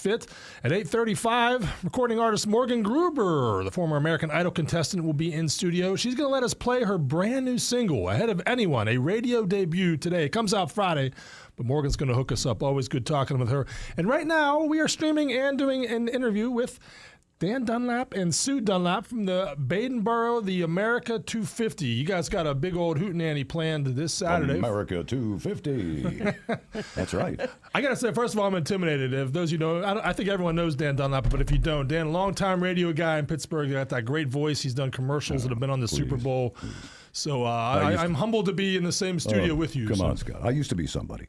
Fit. At 8:35, recording artist Morgan Gruber, the former American Idol contestant, will be in studio. She's going to let us play her brand new single, Ahead of Anyone, a radio debut today. It comes out Friday, but Morgan's going to hook us up. Always good talking with her. And right now, we are streaming and doing an interview with Dan Dunlap and Sue Dunlap from the Baden Borough, the America 250. You guys got a big old hootenanny planned this Saturday. America 250. That's right. I got to say, first of all, I'm intimidated. If those you know, I think everyone knows Dan Dunlap, but if you don't, Dan, longtime radio guy in Pittsburgh, got that great voice. He's done commercials that have been on the Super Bowl. Please. So I'm humbled to be in the same studio with you. Come on, Scott. I used to be somebody.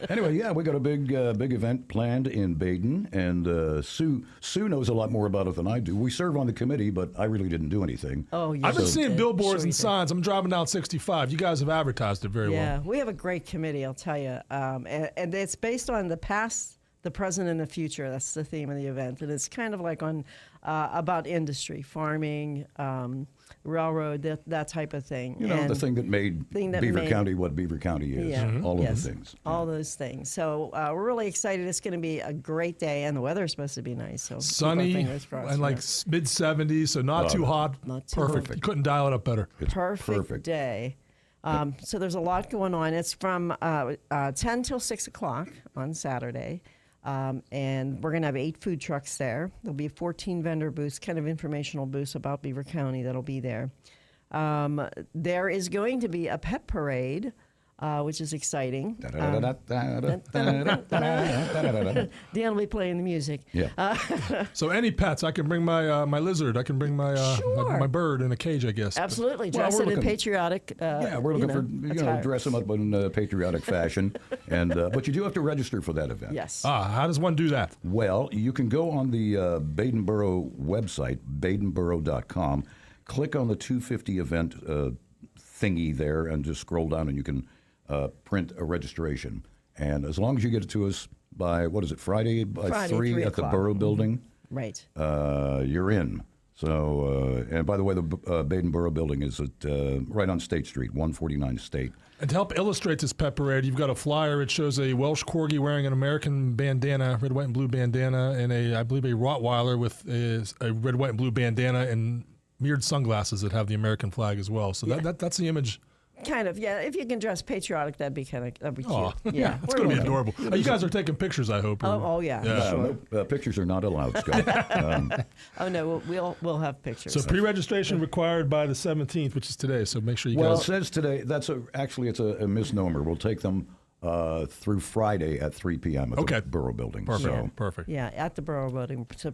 Anyway, yeah, we got a big event planned in Baden, and Sue knows a lot more about it than I do. We serve on the committee, but I really didn't do anything. Oh, yeah. I've been seeing billboards and signs. I'm driving down 65. You guys have advertised it very well. Yeah, we have a great committee, I'll tell you. And it's based on the past, the present, and the future. That's the theme of the event. And it's kind of like on about industry, farming, railroad, that type of thing. You know, and the thing that made Beaver County what Beaver County is. Yeah. All of the things. All those things. So we're really excited. It's going to be a great day, and the weather is supposed to be nice. So sunny and like mid-70s, so not too hot. Not too perfect. hot. You couldn't dial it up better. It's perfect day. So there's a lot going on. It's from 10 till 6 o'clock on Saturday. And we're going to have 8 food trucks there. There'll be 14 vendor booths, kind of informational booths about Beaver County that'll be there. There is going to be a pet parade, which is exciting. Dan will be playing the music. Yeah. So any pets, I can bring my lizard. I can bring my bird in a cage, I guess. Absolutely. Dress it in patriotic. We're looking for dress them up in patriotic fashion, and but you do have to register for that event. Yes. How does one do that? Well, you can go on the Baden Borough website, badenborough.com, click on the 250 event thingy there, and just scroll down, and you can print a registration. And as long as you get it to us by, Friday by 3 at the Borough Building, right? You're in. So, and by the way, the Baden Borough Building is at right on State Street, 149 State. And to help illustrate this pet parade, you've got a flyer. It shows a Welsh Corgi wearing an American bandana, red, white, and blue bandana, and I believe a Rottweiler with a red, white, and blue bandana and mirrored sunglasses that have the American flag as well. So that's the image. Kind of, yeah. If you can dress patriotic, that'd be cute. Yeah, it's going to be adorable. You guys are taking pictures, I hope. Yeah. Sure. No, pictures are not allowed, Scott. No, we'll have pictures. So pre-registration required by the 17th, which is today. So make sure you guys. Well, it says today. Actually, it's a misnomer. We'll take them through Friday at 3 p.m. at the Borough Building. Perfect. Perfect. Yeah, at the Borough Building. So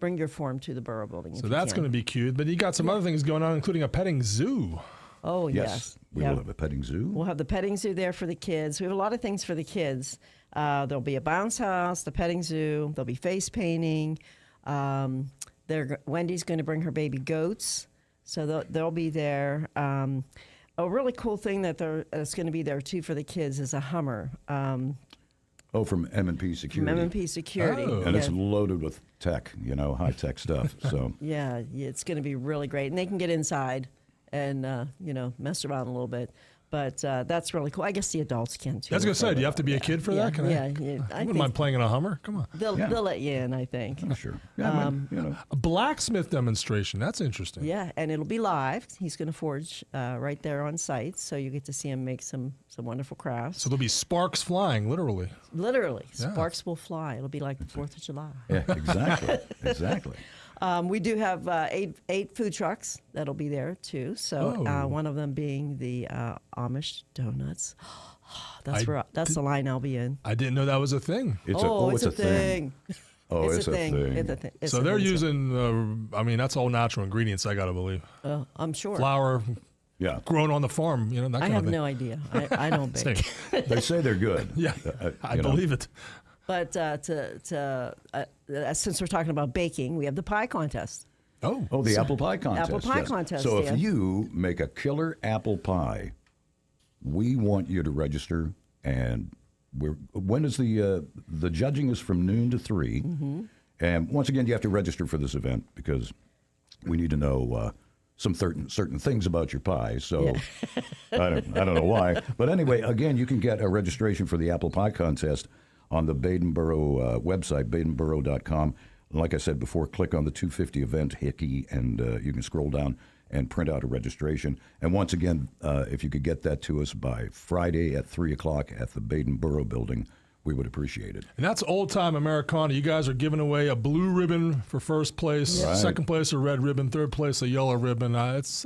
bring your form to the Borough Building. So that's going to be cute. But you got some other things going on, including a petting zoo. Oh, yes. We will have a petting zoo. We'll have the petting zoo there for the kids. We have a lot of things for the kids. There'll be a bounce house, the petting zoo. There'll be face painting. Wendy's going to bring her baby goats, so they'll be there. A really cool thing that's going to be there, too, for the kids is a Hummer. From M&P Security. From M&P Security. And it's loaded with tech, high-tech stuff. So yeah, it's going to be really great. And they can get inside and, mess around a little bit. But that's really cool. I guess the adults can, too. I was going to say, do you have to be a kid for that? I wouldn't mind playing in a Hummer. Come on. They'll let you in, I think. Sure. Yeah, a blacksmith demonstration. That's interesting. Yeah, and it'll be live. He's going to forge right there on site, so you get to see him make some wonderful crafts. So there'll be sparks flying, literally. Literally. Yeah. Sparks will fly. It'll be like the 4th of July. Yeah, exactly. We do have 8 food trucks that'll be there, too. So one of them being the Amish donuts. That's the line I'll be in. I didn't know that was a thing. It's a thing. Oh, it's a thing. So they're using, that's all natural ingredients, I got to believe. I'm sure. Flour. Yeah, grown on the farm, that kind of thing. I have no idea. I don't bake. They say they're good. Yeah, I believe it. But since we're talking about baking, we have the pie contest. The apple pie contest. Apple pie contest. So if you make a killer apple pie, we want you to register. And when is the judging is from noon to 3. Mm-hmm. And once again, you have to register for this event because we need to know some certain things about your pie. So I don't know why. But anyway, again, you can get a registration for the apple pie contest on the Badenboro website, badenboro.com. Like I said before, click on the 250 event hickey, and you can scroll down and print out a registration. And once again, if you could get that to us by Friday at 3 o'clock at the Baden-Boro building, we would appreciate it. And that's old-time Americana. You guys are giving away a blue ribbon for first place, Right. second place a red ribbon, third place a yellow ribbon. That's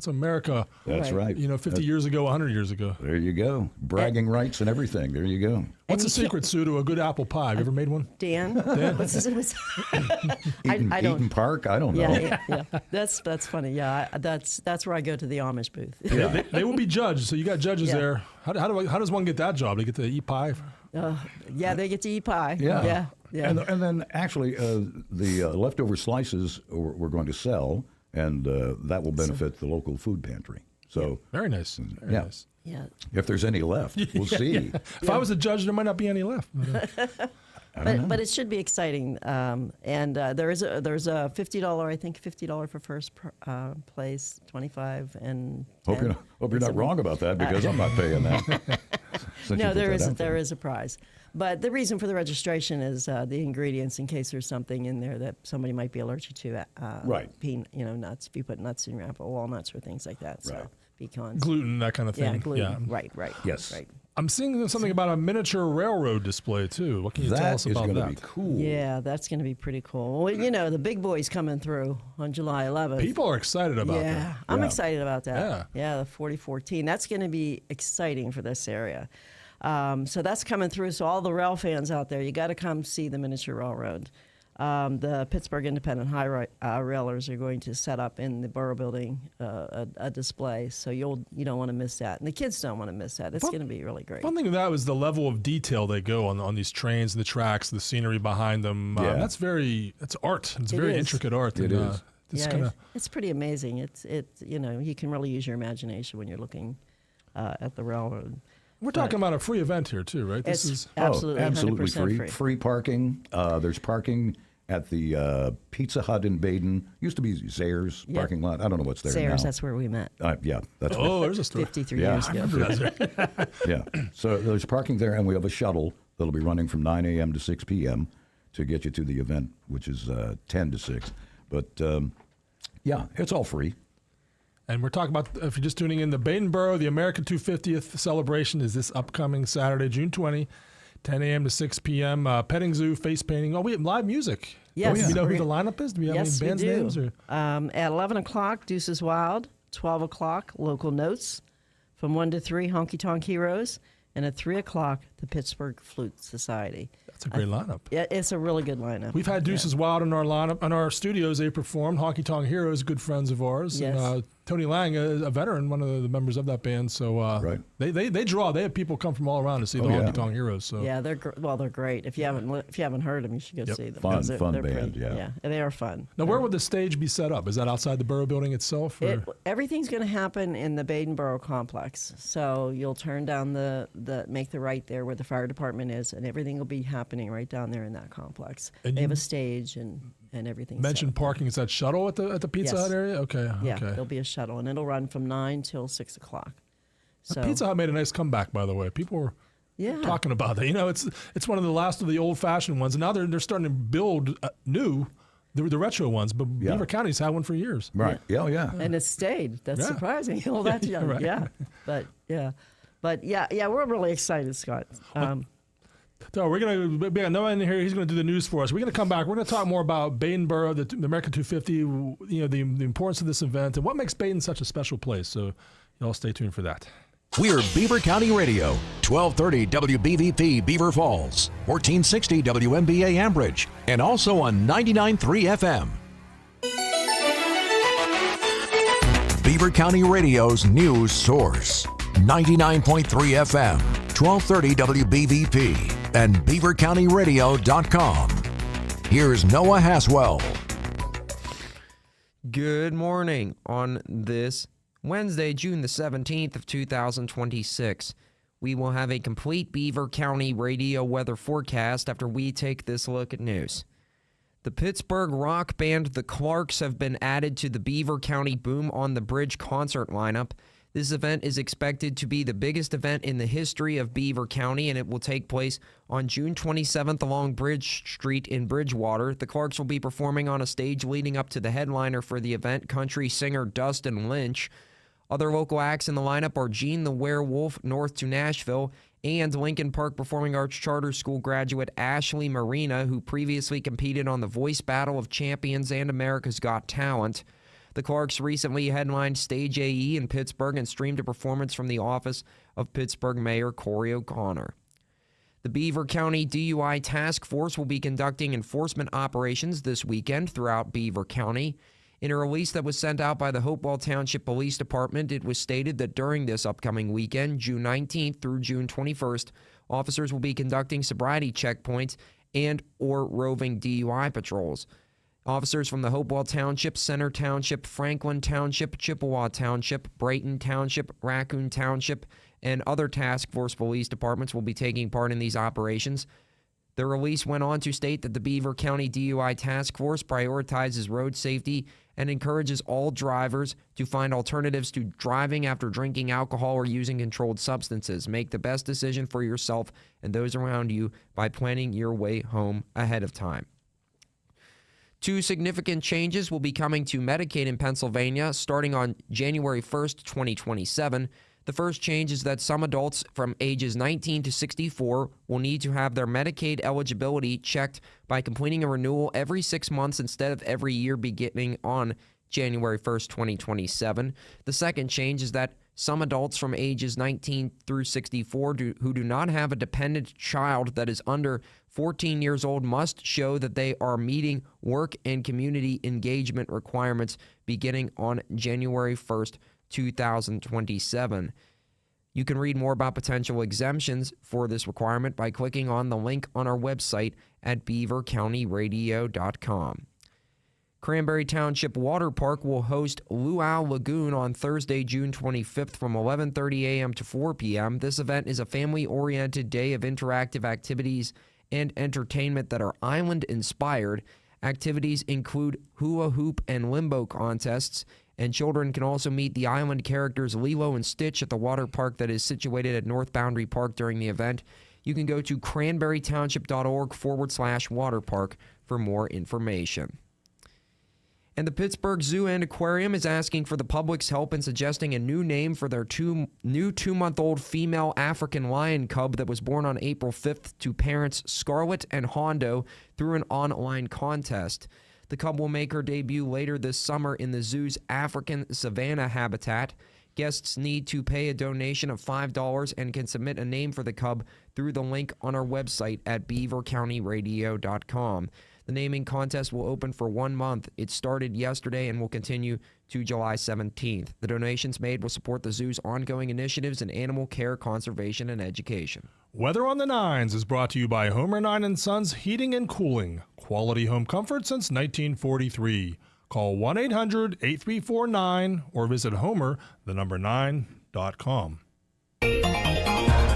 America. That's right. 50 years ago, 100 years ago. There you go. Bragging rights and everything. There you go. What's the secret, Sue, to a good apple pie? Have you ever made one? Dan? What's his, I don't. Eaton Park? I don't know. Yeah. That's funny. Yeah, that's where I go to the Amish booth. Yeah. They will be judged, so you got judges Yeah. there. How does one get that job? They get to eat pie? Yeah, they get to eat pie. Yeah. Yeah. And then actually, the leftover slices we're going to sell, and that will benefit the local food pantry. So Very nice. Very Yeah. nice. Yeah. if there's any left, we'll see. If I was a judge, there might not be any left. But it should be exciting. And there's a $50, I think $50 for first place, 25 and Hope you're not wrong about that, because I'm not paying that. Since you No, put there that is out there is a prize. But the reason for the registration is the ingredients, in case there's something in there that somebody might be allergic to. Right. Nuts. If you put nuts in your apple, walnuts or things like that. So Right. pecans. Gluten, that kind of thing. Yeah, gluten. Right. Yes. Right. I'm seeing something about a miniature railroad display, too. What can you tell That us is about going to that? be cool. Yeah, that's going to be pretty cool. Well, the big boy's coming through on July 11th. People are excited about Yeah, that. I'm Yeah. excited about that. Yeah. Yeah, the 4014. That's going to be exciting for this area. So that's coming through. So all the rail fans out there, you got to come see the miniature railroad. The Pittsburgh Independent Railers are going to set up in the Borough Building a display, so you don't want to miss that, and the kids don't want to miss that. It's going to be really great. One thing of that was the level of detail they go on these trains and the tracks, the scenery behind them. Yeah. That's art. It's It very is. intricate art. It and, is. It's Yeah, kinda, it's pretty amazing. You can really use your imagination when you're looking at the railroad. we're talking about a free event here, too, right? This It's is absolutely, absolutely 100% free. Free parking. There's parking at the Pizza Hut in Baden. Used to be Zayre's Yeah. parking lot. I don't know what's there Sayers, now. that's where we met Yeah, that's there's a story. 53 Yeah. years I ago. remember that. yeah. So there's parking there, and we have a shuttle that'll be running from 9 a.m. to 6 p.m. to get you to the event, which is 10 to 6. But yeah, it's all free. And we're talking about, if you're just tuning in, the Baden-Boro, the American 250th celebration is this upcoming Saturday, June 20, 10 a.m. to 6 p.m. Petting zoo, face painting. Oh, we have live music. Yes. Do we know who We're the lineup is? Do we have Yes, any bands we do. names? Or? At 11 o'clock, Deuces Wild. 12 o'clock, Local Notes. From 1 to 3, Honky Tonk Heroes. And at 3 o'clock, the Pittsburgh Flute Society. That's a great lineup. Yeah, it's a really good lineup. We've had Deuces Wild in our lineup, in our studios. They performed. Honky Tonk Heroes, good friends of ours. Yes. And, Tony Lang, a veteran, one of the members of that band. So Right. they draw. They have people come from all around to see the yeah. Honky Tonk Heroes. So Yeah, they're great. If you haven't heard them, you should go see them. Fun- 'cause fun they're band, pretty- yeah. and they are fun. now, where would the stage be set up? Is that outside the Borough Building itself? Or? Everything's going to happen in the Baden-Boro complex. So you'll turn down make the right there where the fire department is, and everything will be happening right down there in that complex. And They you have a stage and everything. Mentioned parking. Is that shuttle at the Pizza Yes. Hut area? Okay. Yeah, Okay. there'll be a shuttle, and it'll run from 9 till 6 o'clock. So Pizza Hut made a nice comeback, by the way. People were yeah, talking about that. It's one of the last of the old-fashioned ones, and now they're starting to build new, the retro ones. But Yeah. Beaver County's had one for years. Right. Yeah, yeah. and it stayed. That's Yeah. surprising. All that young. right. Yeah, but we're really excited, Scott. So we're we got Noah in here. He's going to do the news for us. We're going to come back. We're going to talk more about Baden-Boro, the American 250. The importance of this event and what makes Baden such a special place. So y'all stay tuned for that. We're Beaver County Radio, 1230 WBVP Beaver Falls, 1460 WMBA Ambridge, and also on 99.3 FM. Beaver County Radio's news source, 99.3 FM, 1230 WBVP, and beavercountyradio.com. Here's Noah Haswell. Good morning on this Wednesday, June the 17th of 2026. We will have a complete Beaver County radio weather forecast after we take this look at news. The Pittsburgh rock band The Clarks have been added to the Beaver County Boom on the Bridge concert lineup. This event is expected to be the biggest event in the history of Beaver County, and it will take place on June 27th along Bridge Street in Bridgewater. The Clarks will be performing on a stage leading up to the headliner for the event, country singer Dustin Lynch. Other local acts in the lineup are Gene the Werewolf, North to Nashville, and Lincoln Park Performing Arts Charter School graduate Ashley Marina, who previously competed on The Voice Battle of Champions and America's Got Talent. The Clarks recently headlined Stage AE in Pittsburgh and streamed a performance from the office of Pittsburgh Mayor Corey O'Connor. The Beaver County DUI Task Force will be conducting enforcement operations this weekend throughout Beaver County. In a release that was sent out by the Hopewell Township Police Department, it was stated that during this upcoming weekend, June 19th through June 21st, officers will be conducting sobriety checkpoints and or roving DUI patrols. Officers from the Hopewell Township, Center Township, Franklin Township, Chippewa Township, Brighton Township, Raccoon Township, and other task force police departments will be taking part in these operations. The release went on to state that the Beaver County DUI Task Force prioritizes road safety and encourages all drivers to find alternatives to driving after drinking alcohol or using controlled substances. Make the best decision for yourself and those around you by planning your way home ahead of time. 2 significant changes will be coming to Medicaid in Pennsylvania starting on January 1st, 2027. The first change is that some adults from ages 19 to 64 will need to have their Medicaid eligibility checked by completing a renewal every 6 months instead of every year beginning on January 1st, 2027. The second change is that some adults from ages 19 through 64 who do not have a dependent child that is under 14 years old must show that they are meeting work and community engagement requirements beginning on January 1st, 2027. You can read more about potential exemptions for this requirement by clicking on the link on our website at beavercountyradio.com. Cranberry Township Water Park will host Luau Lagoon on Thursday, June 25th from 11:30 a.m. to 4 p.m. This event is a family-oriented day of interactive activities and entertainment that are island-inspired. Activities include hula hoop and limbo contests, and children can also meet the island characters Lilo and Stitch at the water park that is situated at North Boundary Park during the event. You can go to cranberrytownship.org/waterpark for more information. And the Pittsburgh Zoo and Aquarium is asking for the public's help in suggesting a new name for their new 2-month-old female African lion cub that was born on April 5th to parents Scarlett and Hondo through an online contest. The cub will make her debut later this summer in the zoo's African savanna habitat. Guests need to pay a donation of $5 and can submit a name for the cub through the link on our website at beavercountyradio.com. The naming contest will open for 1 month. It started yesterday and will continue to July 17th. The donations made will support the zoo's ongoing initiatives in animal care, conservation, and education. Weather on the Nines is brought to you by Homer 9 & Sons Heating and Cooling. Quality home comfort since 1943. Call 1-800-834-9 or visit homer9.com.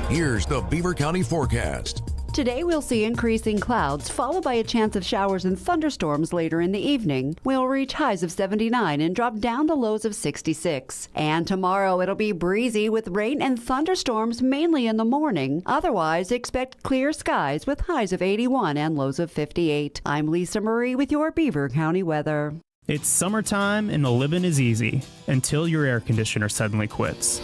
Here's the Beaver County forecast. Today we'll see increasing clouds, followed by a chance of showers and thunderstorms later in the evening. We'll reach highs of 79 and drop down to lows of 66. And tomorrow it'll be breezy with rain and thunderstorms mainly in the morning. Otherwise, expect clear skies with highs of 81 and lows of 58. I'm Lisa Marie with your Beaver County weather. It's summertime and the living is easy until your air conditioner suddenly quits.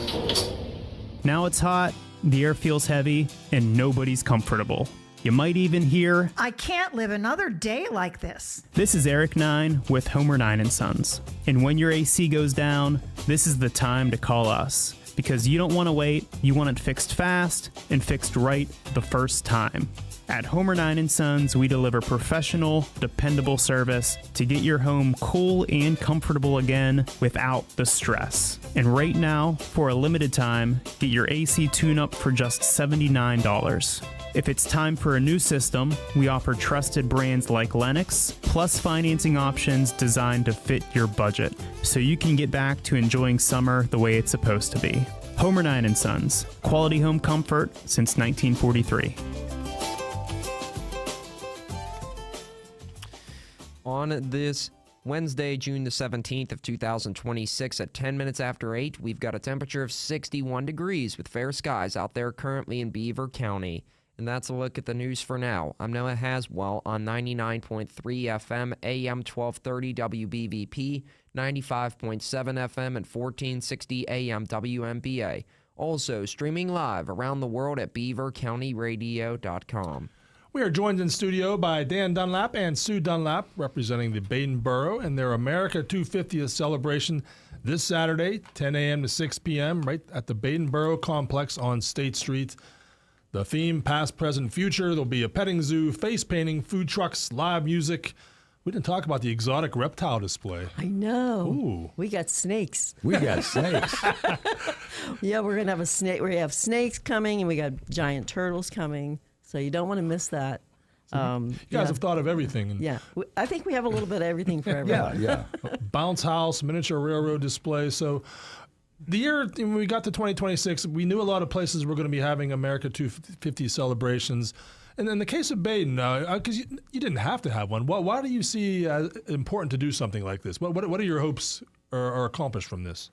Now it's hot, the air feels heavy, and nobody's comfortable. You might even hear, I can't live another day like this. This is Eric 9 with Homer 9 & Sons. And when your AC goes down, this is the time to call us. Because you don't want to wait, you want it fixed fast and fixed right the first time. At Homer 9 & Sons, we deliver professional, dependable service to get your home cool and comfortable again without the stress. And right now, for a limited time, get your AC tune-up for just $79. If it's time for a new system, we offer trusted brands like Lennox, plus financing options designed to fit your budget, so you can get back to enjoying summer the way it's supposed to be. Homer 9 & Sons, quality home comfort since 1943. On this Wednesday, June the 17th of 2026 at 10 minutes after 8, we've got a temperature of 61 degrees with fair skies out there currently in Beaver County. And that's a look at the news for now. I'm Noah Haswell on 99.3 FM, AM 1230 WBVP, 95.7 FM, and 1460 AM WMBA. Also streaming live around the world at beavercountyradio.com. We are joined in studio by Dan Dunlap and Sue Dunlap, representing the Baden Borough and their America 250th celebration this Saturday, 10 a.m. to 6 p.m., right at the Baden Borough Complex on State Street. The theme, past, present, future. There'll be a petting zoo, face painting, food trucks, live music. We didn't talk about the exotic reptile display. I know. Ooh. We got snakes. We got snakes. Yeah, we're going to have a snake. We have snakes coming, and we got giant turtles coming. So you don't want to miss that. You guys have thought of everything. And Yeah. I think we have a little bit of everything for everyone. Yeah. bounce house, miniature railroad display. So the year when we got to 2026, we knew a lot of places were going to be having America 250 celebrations. And in the case of Baden, because you didn't have to have one, why do you see important to do something like this? What are your hopes are accomplished from this?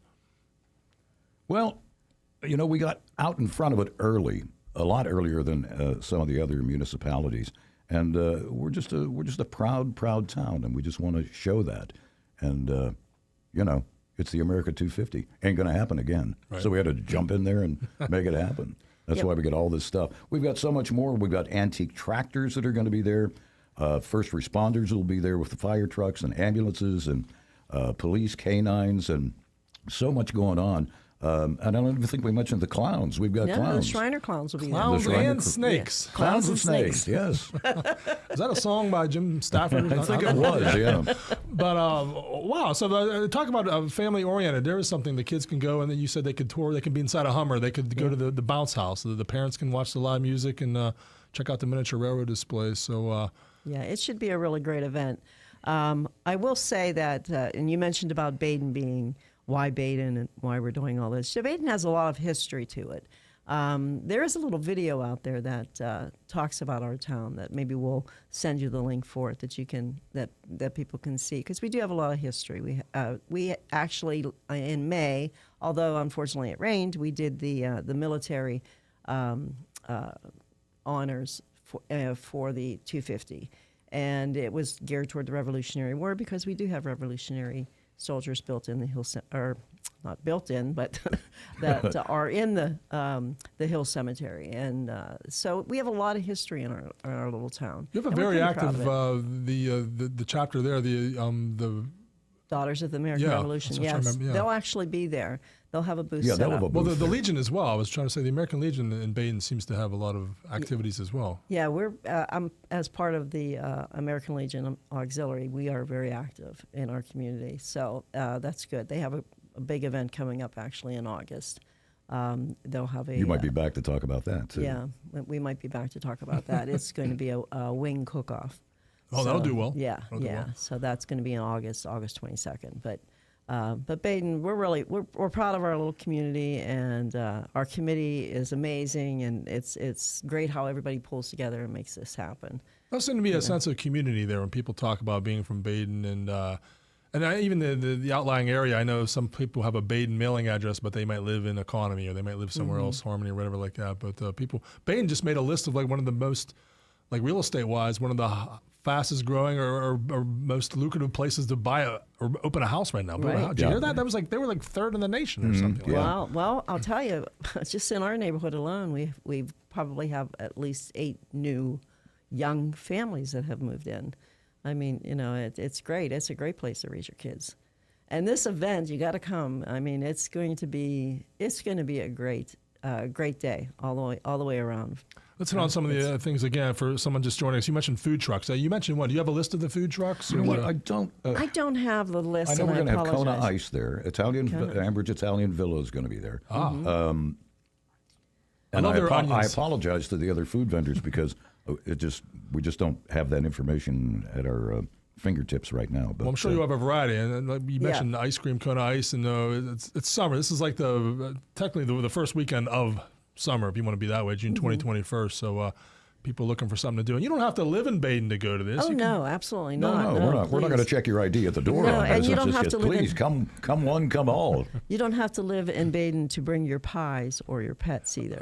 Well, we got out in front of it early, a lot earlier than some of the other municipalities, and we're just a proud town, and we just want to show that. And it's the America 250. Ain't going to happen again. Right. So we had to jump in there and make it happen. That's why we get all this stuff. We've got so much more. We've got antique tractors that are going to be there. First responders will be there with the fire trucks and ambulances and police canines and so much going on. I don't even think we mentioned the clowns. We've got Yeah, clowns. the Shriner clowns will be Clowns The Shriner and snakes. Yeah. Clowns and snakes, yes. Is that a song by Jim Stafford? I think it was, yeah. But wow, so talk about family oriented. There is something the kids can go, and then you said they could tour. They can be inside a Hummer. They could go to the bounce house. The parents can watch the live music and check out the miniature railroad displays. So Yeah, it should be a really great event. I will say that, and you mentioned about Baden being why Baden and why we're doing all this. So Baden has a lot of history to it. There is a little video out there that talks about our town that maybe we'll send you the link for it that you can that people can see, because we do have a lot of history. We actually in May, although unfortunately it rained, we did the military honors for the 250, and it was geared toward the Revolutionary War, because we do have Revolutionary soldiers built in the hill, or not built in, but that are in the Hill Cemetery, and so we have a lot of history in our little town. you have a And we're very pretty proud active of it. the chapter there. The Daughters of the American Yeah, Revolution. that's what I Yes, remember, yeah. They'll actually be there. They'll have a booth Yeah, set they'll up. have a well, booth the there. Legion as well. I was trying to say the American Legion in Baden seems to have a lot of activities as well. Yeah, we're I'm as part of the American Legion Auxiliary. We are very active in our community, so that's good. They have a big event coming up actually in August. They'll have a. You might be back to talk about that, too. Yeah, we might be back to talk about that. It's going to be a wing cook-off. Oh, that'll do well. Yeah, That'll do yeah. well. So that's going to be in August 22nd. But Baden, we're proud of our little community, and our committee is amazing, and it's great how everybody pulls together and makes this happen. There seems to be a sense of community there when people talk about being from Baden, and even the outlying area. I know some people have a Baden mailing address, but they might live in Economy, or they might live somewhere else, Harmony or whatever like that. But Baden just made a list of like one of the most, like real estate wise, one of the fastest growing or most lucrative places to buy or open a house right now. Right. Did you hear that? That was like they were like third in the nation or something. yeah. Like that. Well, I'll tell you, just in our neighborhood alone, we probably have at least 8 new young families that have moved in. I mean, it's great. It's a great place to raise your kids. And this event, you got to come. I mean, it's going to be a great day all the way around. Let's hit on some of the things again for someone just joining us. You mentioned food trucks. You mentioned one. Do you have a list of the food trucks? Or what? I don't. I don't have the list. I know and we're going to have apologize. Kona Ice there. Ambridge Italian Villa is going to be there. And love their I onions. apologize to the other food vendors because we just don't have that information at our fingertips right now. But Well, I'm sure you have a variety, and like you mentioned ice cream, Kona Ice, and it's summer. This is like technically the first weekend of summer, if you want to be that way, June 20, 21st. So people looking for something to do. And you don't have to live in Baden to go to this. Oh, You can- no, absolutely No, not. we're not. We're not going to please. check your ID at the door. No, on and this. you It's don't just have get, to live in- please come one, come all. You don't have to live in Baden to bring your pies or your pets either.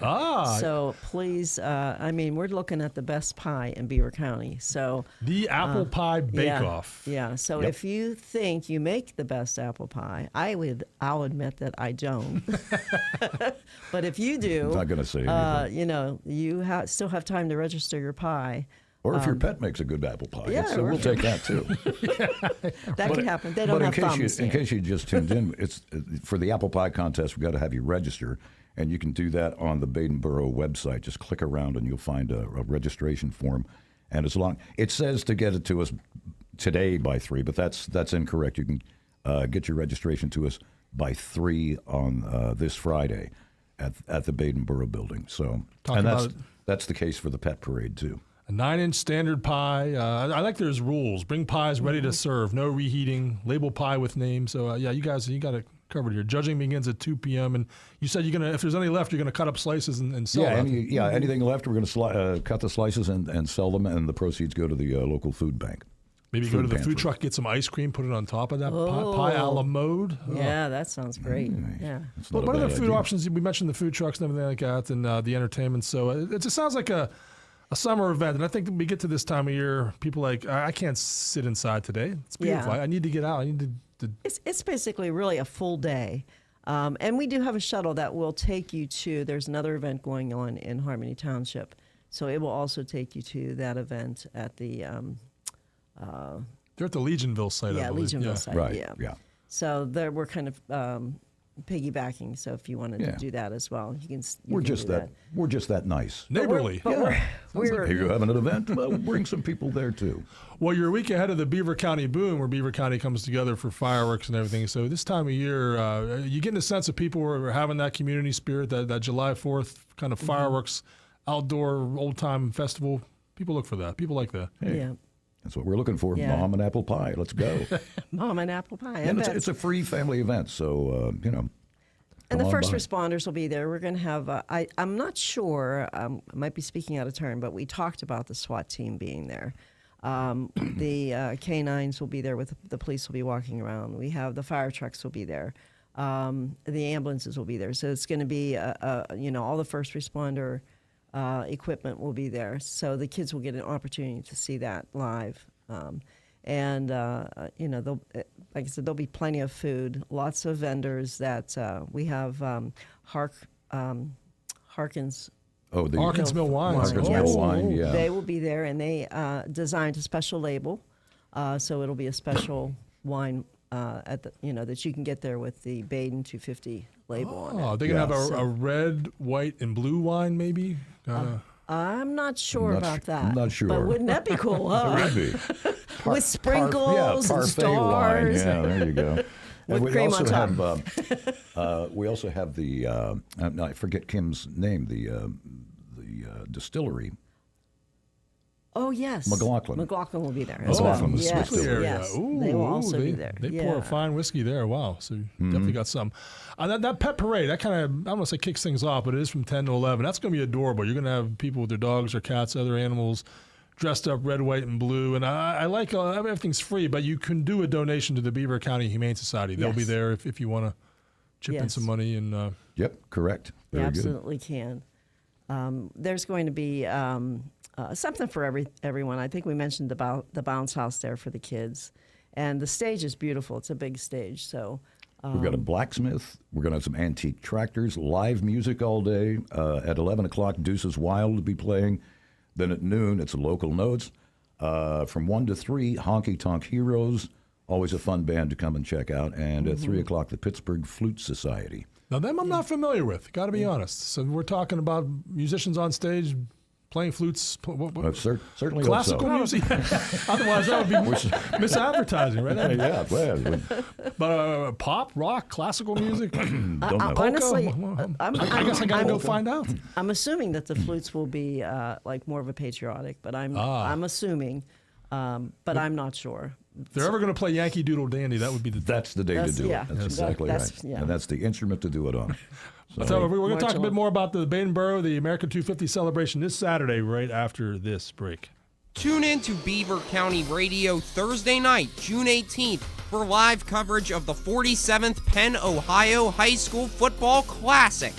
So please, I mean, we're looking at the best pie in Beaver County. So The Apple Pie Bake-Off. Yeah. So if you think you make the best apple pie, I'll admit that I don't. But if you do, I'm not going to say anything. you know, you still have time to register your pie. Or if your pet makes a good apple pie, yeah, so or- we'll take that too. That could happen. They don't but have thumbs. in case you just tuned in, it's for the apple pie contest. We've got to have you register, and you can do that on the Baden Borough website. Just click around, and you'll find a registration form. And as long it says to get it to us today by 3, but that's incorrect. You can get your registration to us by 3 on this Friday at the Baden Borough building. So, Talk and about it. that's the case for the pet parade too. A 9-inch standard pie. I like there's rules. Bring pies ready to serve. No reheating. Label pie with name. So yeah, you got it covered here. Judging begins at 2 p.m. And you said if there's any left, you're gonna cut up slices and sell Yeah, them. anything left, we're going to cut the slices and sell them, and the proceeds go to the local food bank. Maybe go to the pantry. food truck, get some ice cream, put it on top of that pie a la mode. Yeah, that sounds great. Yeah. It's But not what a other bad food idea. options? We mentioned the food trucks and everything like that, and the entertainment. So it just sounds like a summer event. And I think when we get to this time of year, people are like, I can't sit inside today. It's beautiful. Yeah. I need to get out. I need to It's basically really a full day. And we do have a shuttle that will take you to, there's another event going on in Harmony Township. So it will also take you to that event at the, they're at the Legionville site. I believe. Legionville Yeah. site. Right, Yeah. yeah. So there we're kind of piggybacking. So if you wanted Yeah. to do that as well, you can. We're just do that. We're just that nice. Neighborly. But we're If you're having an event, well, bring some people there too. Well, you're a week ahead of the Beaver County Boom, where Beaver County comes together for fireworks and everything. So this time of year, you getting a sense of people who are having that community spirit, that July 4th kind of fireworks, outdoor old-time festival. People look for that. People like that. yeah, That's what we're looking for. Yeah. Mom and apple pie. Let's go. mom and apple pie. I And bet. it's a free family event, so And come the on first by. responders will be there. We're going to have, I'm not sure, I might be speaking out of turn, but we talked about the SWAT team being there. The canines will be there, with the police will be walking around. We have the fire trucks will be there. The ambulances will be there. So it's going to be, all the first responder equipment will be there. So the kids will get an opportunity to see that live. They'll, like I said, there'll be plenty of food, lots of vendors that we have Harkins. Oh, the Harkins Mill Wines. Harkins Oh. Mill Wine, yeah. They will be there, and they designed a special label. So it'll be a special wine that you can get there with the Baden 250 label on Oh, it. they're going to Yeah. have a red, white, and blue wine, maybe? I'm not sure Not about su- that. not sure. But wouldn't that be cool? Huh? It would be. With sprinkles and parfait wine. stars. Yeah, there you go. With And we cream also on have we also have the I forget Kim's name, the distillery. Oh, yes. McLaughlin. McLaughlin will be there Oh, as well. McLaughlin, the Yes, Swiss area. yes. They will also be there. They yeah. pour a fine whiskey there. Wow. So you definitely got some. That pet parade, that kind of, I don't want to say kicks things off, but it is from 10 to 11. That's going to be adorable. You're going to have people with their dogs or cats, other animals, dressed up red, white, and blue. And I like everything's free, but you can do a donation to the Beaver County Humane Society. They'll be Yes. there if you want to chip in Yes. some money. And Yep, correct. You Very good. absolutely can. There's going to be something for everyone. I think we mentioned about the bounce house there for the kids. And the stage is beautiful. It's a big stage. So We've got a blacksmith. We're going to have some antique tractors, live music all day. At 11 o'clock, Deuces Wild will be playing. Then at noon, it's local notes. From 1 to 3, Honky Tonk Heroes. Always a fun band to come and check out. And at 3 o'clock, the Pittsburgh Flute Society. now, them I'm not familiar with, got to be honest. So we're talking about musicians on stage playing flutes. Certainly Classical hope so. music? Otherwise, that would be misadvertising, right? Yeah, well, But pop, rock, classical music? don't know. honestly, I guess I got to go find out. I'm assuming that the flutes will be like more of a patriotic, but I'm assuming, but I'm not sure. If they're ever going to play Yankee Doodle Dandy, that would be the That's the day to That's- do yeah. it. That's exactly That's- right. yeah. And that's the instrument to do it on. So, So we're going to talk a bit along. more about the Baden Borough, the American 250 celebration this Saturday, right after this break. Tune in to Beaver County Radio Thursday night, June 18th, for live coverage of the 47th Penn, Ohio High School Football Classic.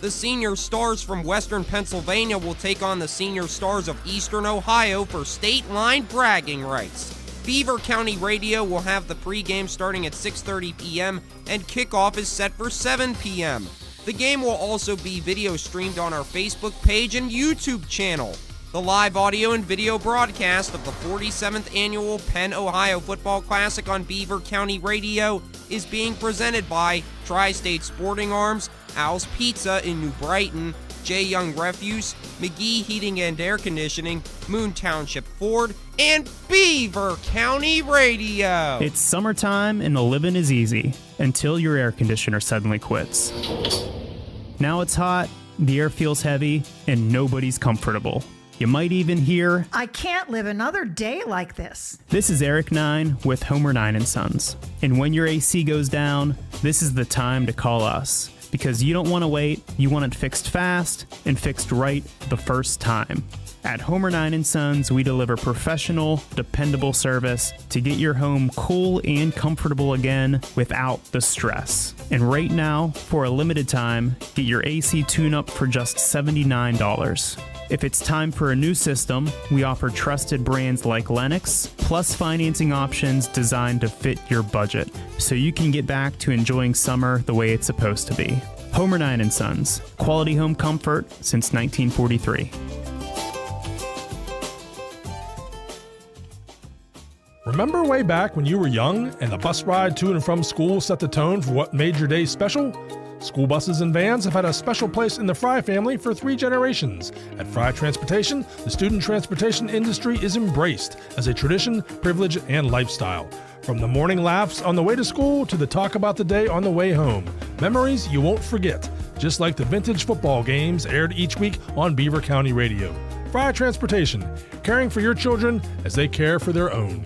The Senior Stars from Western Pennsylvania will take on the Senior Stars of Eastern Ohio for state line bragging rights. Beaver County Radio will have the pregame starting at 6:30 p.m. and kickoff is set for 7 p.m. The game will also be video streamed on our Facebook page and YouTube channel. The live audio and video broadcast of the 47th Annual Penn, Ohio Football Classic on Beaver County Radio is being presented by Tri-State Sporting Arms, Al's Pizza in New Brighton, J. Young Refuse, McGee Heating and Air Conditioning, Moon Township Ford, and Beaver County Radio. It's summertime and the living is easy until your air conditioner suddenly quits. Now it's hot, the air feels heavy, and nobody's comfortable. You might even hear, I can't live another day like this. This is Eric 9 with Homer 9 & Sons. And when your AC goes down, this is the time to call us. Because you don't want to wait, you want it fixed fast and fixed right the first time. At Homer 9 & Sons, we deliver professional, dependable service to get your home cool and comfortable again without the stress. And right now, for a limited time, get your AC tune-up for just $79. If it's time for a new system, we offer trusted brands like Lennox, plus financing options designed to fit your budget, so you can get back to enjoying summer the way it's supposed to be. Homer 9 & Sons, quality home comfort since 1943. Remember way back when you were young and the bus ride to and from school set the tone for what made your day special? School buses and vans have had a special place in the Fry family for 3 generations. At Fry Transportation, the student transportation industry is embraced as a tradition, privilege, and lifestyle. From the morning laughs on the way to school to the talk about the day on the way home. Memories you won't forget, just like the vintage football games aired each week on Beaver County Radio. Fry Transportation, caring for your children as they care for their own.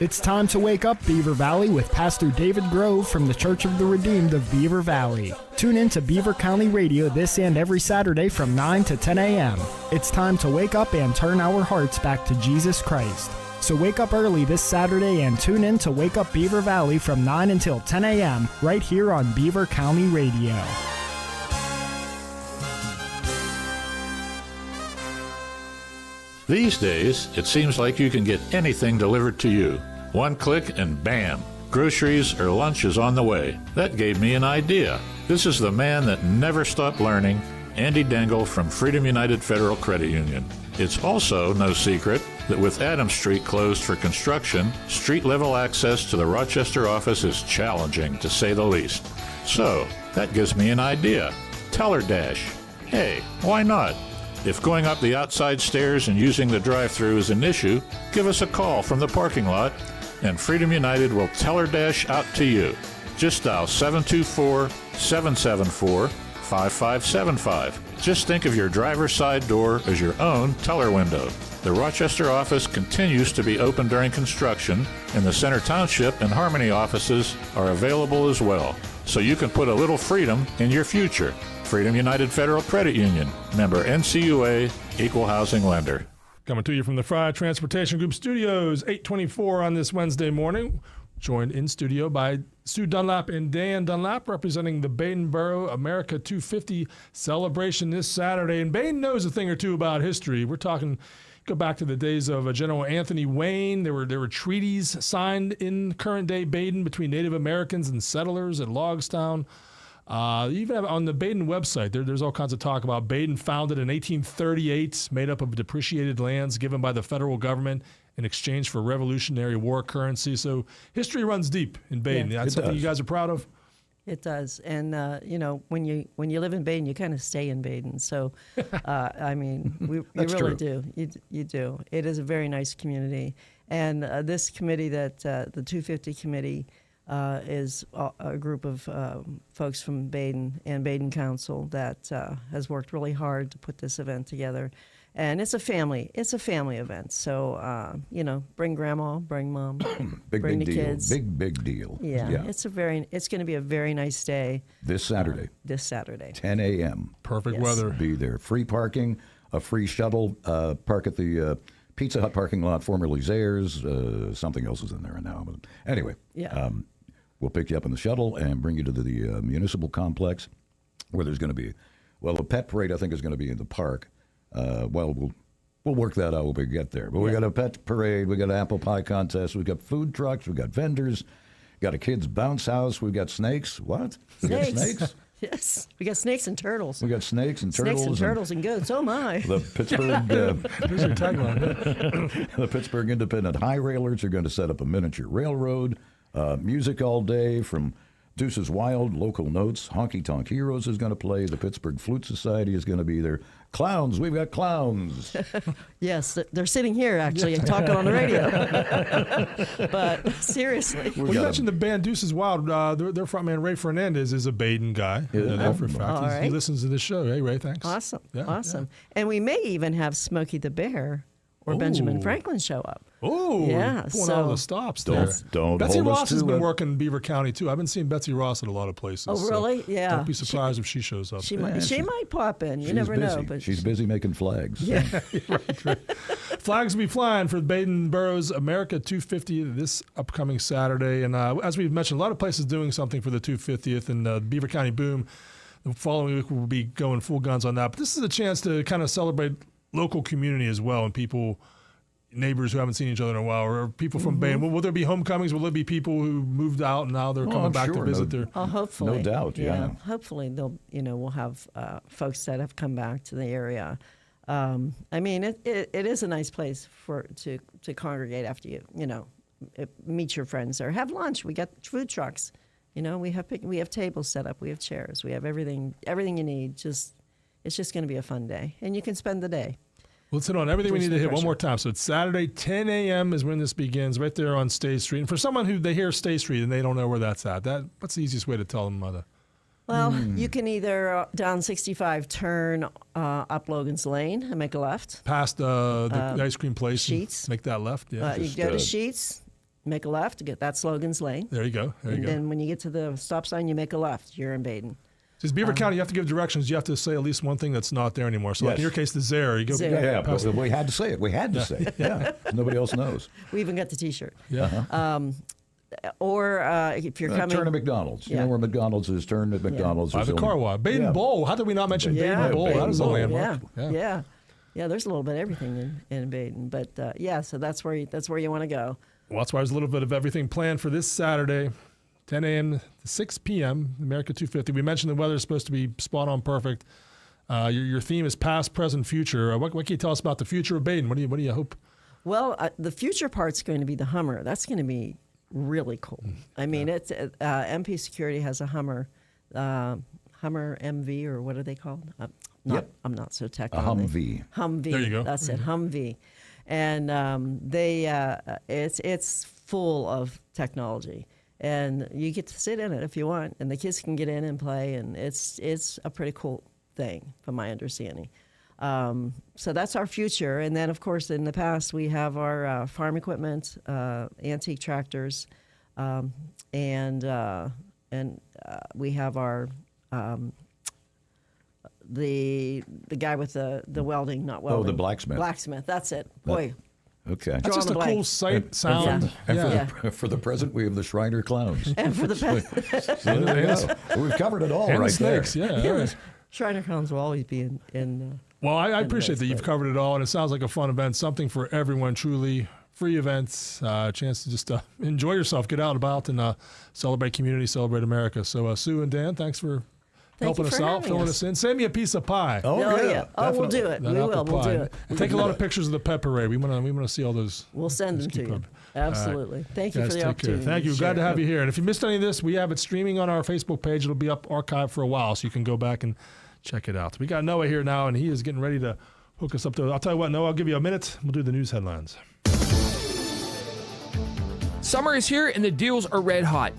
It's time to wake up, Beaver Valley, with Pastor David Grove from the Church of the Redeemed of Beaver Valley. Tune in to Beaver County Radio this and every Saturday from 9 to 10 a.m. It's time to wake up and turn our hearts back to Jesus Christ. So wake up early this Saturday and tune in to Wake Up Beaver Valley from 9 until 10 a.m. right here on Beaver County Radio. These days, it seems like you can get anything delivered to you. One click and bam, groceries or lunch is on the way. That gave me an idea. This is the man that never stopped learning, Andy Dengel from Freedom United Federal Credit Union. It's also no secret that with Adams Street closed for construction, street-level access to the Rochester office is challenging, to say the least. So, that gives me an idea. Teller Dash. Hey, why not? If going up the outside stairs and using the drive-thru is an issue, give us a call from the parking lot, and Freedom United will Teller Dash out to you. Just dial 724-774-5575. Just think of your driver's side door as your own teller window. The Rochester office continues to be open during construction, and the Center Township and Harmony offices are available as well, so you can put a little freedom in your future. Freedom United Federal Credit Union, member NCUA, equal housing lender. Coming to you from the Fry Transportation Group Studios, 8:24 on this Wednesday morning. Joined in studio by Sue Dunlap and Dan Dunlap, representing the Baden Borough America 250 celebration this Saturday. And Baden knows a thing or two about history. We're talking, go back to the days of General Anthony Wayne. There were treaties signed in current-day Baden between Native Americans and settlers at Logstown. Even on the Baden website, there's all kinds of talk about Baden, founded in 1838, made up of depreciated lands given by the federal government in exchange for Revolutionary War currency. So history runs deep in Baden. Yeah, That's something you guys are proud of? It does, and when you live in Baden, you kind of stay in Baden. So, I mean, you really do. You do. It is a very nice community, and this committee, that the 250 committee, is a group of folks from Baden and Baden Council that has worked really hard to put this event together. And it's a family event. So, bring grandma, bring mom, bring the deal. kids. Big deal. Yeah. It's going to be a very nice day. This Saturday. 10 a.m. Perfect weather. Be there. Free parking, a free shuttle. Park at the Pizza Hut parking lot, formerly Zayre's. Something else is in there now. But anyway, we'll pick you up in the shuttle and bring you to the municipal complex where there's going to be, a pet parade I think is going to be in the park. We'll work that out when we get there. But we got a pet parade, we got an apple pie contest, we got food trucks, we got vendors, got a kids' bounce house, we got snakes. What? We got snakes? Yes, we got snakes and turtles. We got snakes and turtles. Snakes and turtles and goats. Oh my! The Pittsburgh. Here's your tagline. The Pittsburgh Independent High Railers are going to set up a miniature railroad. Music all day from Deuce's Wild, Local Notes, Honky Tonk Heroes is going to play. The Pittsburgh Flute Society is going to be there. Clowns, we've got clowns. Yes, they're sitting here actually and talking on the radio. But seriously. Well, you mentioned the band Deuce's Wild. Their frontman Ray Fernandez is a Baden guy. Yeah. I know that for a fact. All right. He listens to this show. Hey, Ray, thanks. Awesome. Yeah, awesome. Yeah. And we may even have Smokey the Bear or Benjamin Franklin show up. Oh, yeah. Pulling out the stops there. Don't Betsy hold us Ross has to been it. working in Beaver County, too. I've been seeing Betsy Ross at a lot of places. Oh, really? So Yeah. Don't be surprised if she shows up. She might pop in. You She's never busy. know. But she's busy making flags. Yeah. Flags will be flying for Baden Borough's America 250 this upcoming Saturday. And as we've mentioned, a lot of places doing something for the 250th, and Beaver County Boom the following week we'll be going full guns on that. But this is a chance to kind of celebrate local community as well, and people, neighbors who haven't seen each other in a while, or people from Baden. Will there be homecomings? Will there be people who moved out and now they're coming back to visit their? Oh, hopefully. No doubt, yeah. Hopefully we'll have folks that have come back to the area. I mean, it is a nice place to congregate after you meet your friends or have lunch. We got food trucks. We have tables set up. We have chairs. We have everything you need. It's just going to be a fun day, and you can spend the day. Let's hit on everything we need to hit one more time. So it's Saturday, 10 a.m. is when this begins, right there on State Street. And for someone who they hear State Street and they don't know where that's at, what's the easiest way to tell them? Well, you can either down 65 turn up Logan's Lane and make a left. Past the ice cream place. Sheets. Make that left. Yeah. You go to Sheets, make a left. That's Logan's Lane. There you go. And then when you get to the stop sign, you make a left. You're in Baden. Just Beaver County, you have to give directions. You have to say at least one thing that's not there anymore. So like in your case, the Zare. You go. Yeah, but we had to say it. We had to say it. Yeah. Nobody else knows. We even got the T-shirt. Yeah. Or if you're coming... Turn to McDonald's. You know where McDonald's is? Turn to McDonald's. By the car wash. Baden Bowl. How did we not mention Baden Bowl? That is a landmark. Yeah, there's a little bit of everything in Baden. But so that's where you want to go. Well, that's why there's a little bit of everything planned for this Saturday. 10 a.m. to 6 p.m., America 250. We mentioned the weather is supposed to be spot on perfect. Your theme is past, present, future. What can you tell us about the future of Baden? What do you hope? Well, the future part's going to be the Hummer. That's going to be really cool. I mean, it's MP Security has a Hummer, Hummer MV, or what are they called? I'm not so technical. A Humvee. Humvee. There you go. That's it, Humvee. And it's full of technology. And you get to sit in it if you want, and the kids can get in and play, and it's a pretty cool thing, from my understanding. So that's our future. And then, of course, in the past, we have our farm equipment, antique tractors, and we have our the guy with the welding, not welding. Oh, the blacksmith. Blacksmith. That's it. Boy. Okay. That's just a cool sight, sound. For the present, we have the Shriner Clowns. And for the past. So there you go. We've covered it all right snakes, there. Yeah. Right. Shriner Clowns will always be in well, I appreciate that you've covered it all, and it sounds like a fun event, something for everyone, truly. Free events, chance to just enjoy yourself, get out and about, and celebrate community, celebrate America. So, Sue and Dan, thanks for helping us out, filling us in. Send me a piece of pie. Oh, yeah. Oh, we'll do it. We will. We'll do it. And take a lot of pictures of the pet parade. We want to see all those. We'll send them to you. Absolutely. Right. Thank you for the opportunity. Thank you. Glad to have you here. And if you missed any of this, we have it streaming on our Facebook page. It'll be up archived for a while, so you can go back and check it out. We got Noah here now, and he is getting ready to hook us up to. I'll tell you what, Noah, I'll give you a minute. We'll do the news headlines. Summer is here and the deals are red hot.